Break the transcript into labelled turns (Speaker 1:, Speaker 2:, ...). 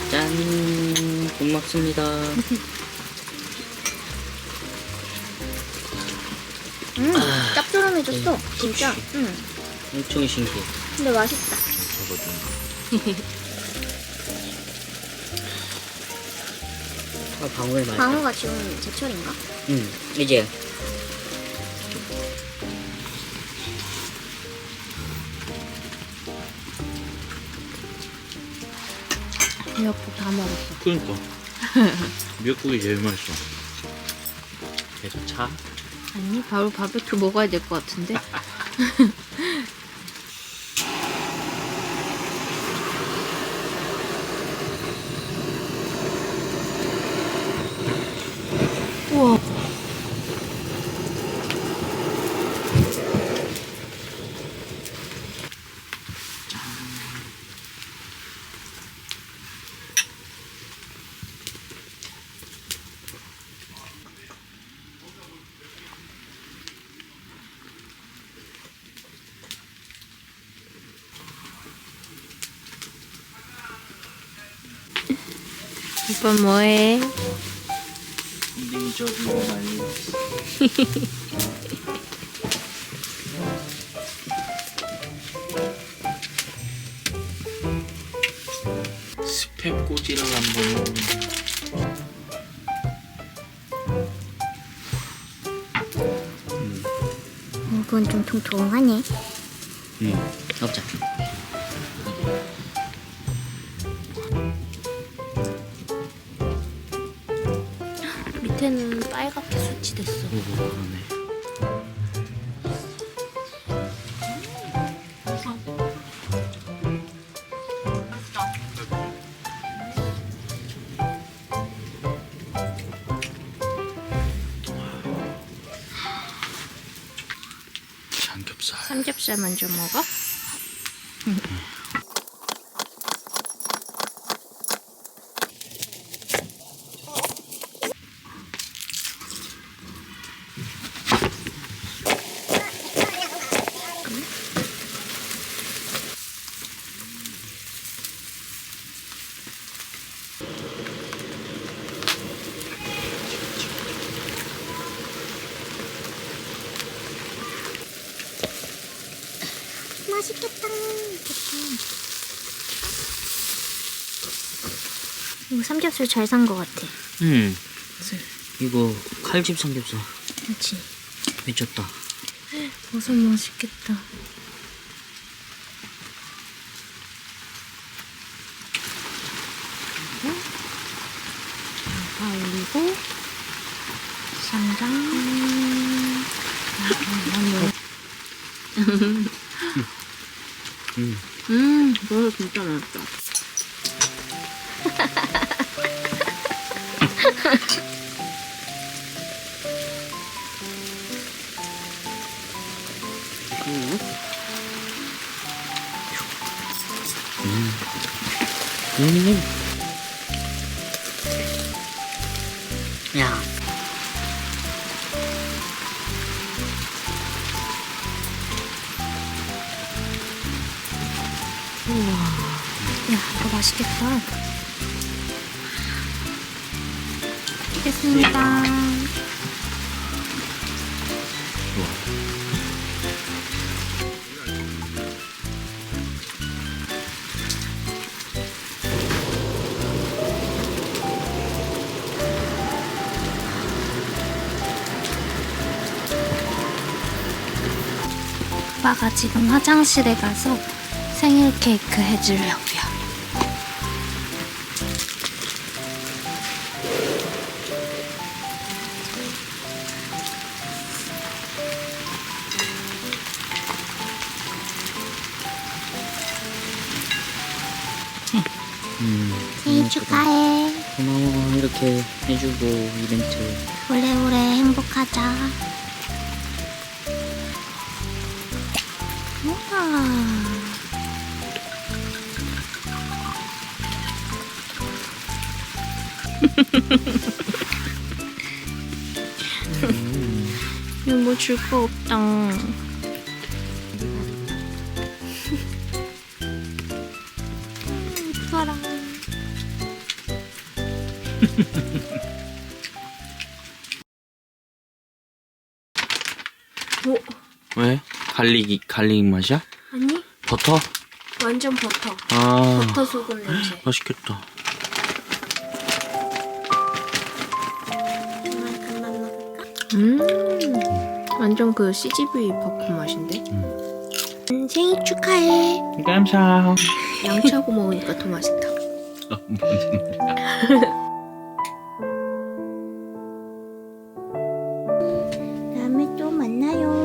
Speaker 1: 짠, 고맙습니다.
Speaker 2: 짭조름해졌어.
Speaker 1: 네,
Speaker 2: 진짜.
Speaker 1: 엄청 신기해.
Speaker 2: 근데 맛있다.
Speaker 1: 방어에 맛있다.
Speaker 2: 방어가 지금 제철인가?
Speaker 1: 이제.
Speaker 2: 미역국 다 먹었어.
Speaker 3: 그러니까 미역국이 제일 맛있어. 계속 차?
Speaker 2: 아니, 바로 바베큐 먹어야 될 것 같은데? 우와. 오빠 뭐해?
Speaker 3: 인정적으로 많이 스팸 꼬지를 한번 먹으면
Speaker 2: 이건 좀 통통하네.
Speaker 1: 먹자.
Speaker 2: 밑에는 빨갛게 수치됐어.
Speaker 3: 그러네. 삼겹살.
Speaker 2: 삼겹살 먼저 먹어? 맛있겠다. 이거 삼겹살 잘 산 것 같아.
Speaker 1: 이거 칼집 삼겹살.
Speaker 2: 그렇지.
Speaker 1: 미쳤다.
Speaker 2: 버섯 맛있겠다. 다 올리고 쌈장. 버섯 진짜 맛있다.
Speaker 1: 야.
Speaker 2: 야, 이거 맛있겠다. 먹겠습니다. 오빠가 지금 화장실에 가서 생일 케이크 해주려고요. 생일 축하해.
Speaker 1: 고마워. 이렇게 해주고 이벤트.
Speaker 2: 오래오래 행복하자. 우와. 이거 뭐 줄 거 없다.
Speaker 3: 왜? 갈릭 맛이야?
Speaker 2: 아니
Speaker 3: 버터?
Speaker 2: 완전 버터.
Speaker 3: 아,
Speaker 2: 버터 소금 냄새.
Speaker 3: 맛있겠다.
Speaker 2: 그만 먹을까?
Speaker 4: 완전 그 CGV 팝콘 맛인데?
Speaker 2: 생일 축하해.
Speaker 3: 감사.
Speaker 4: 양치하고 먹으니까 더 맛있다.
Speaker 2: 다음에 또 만나요.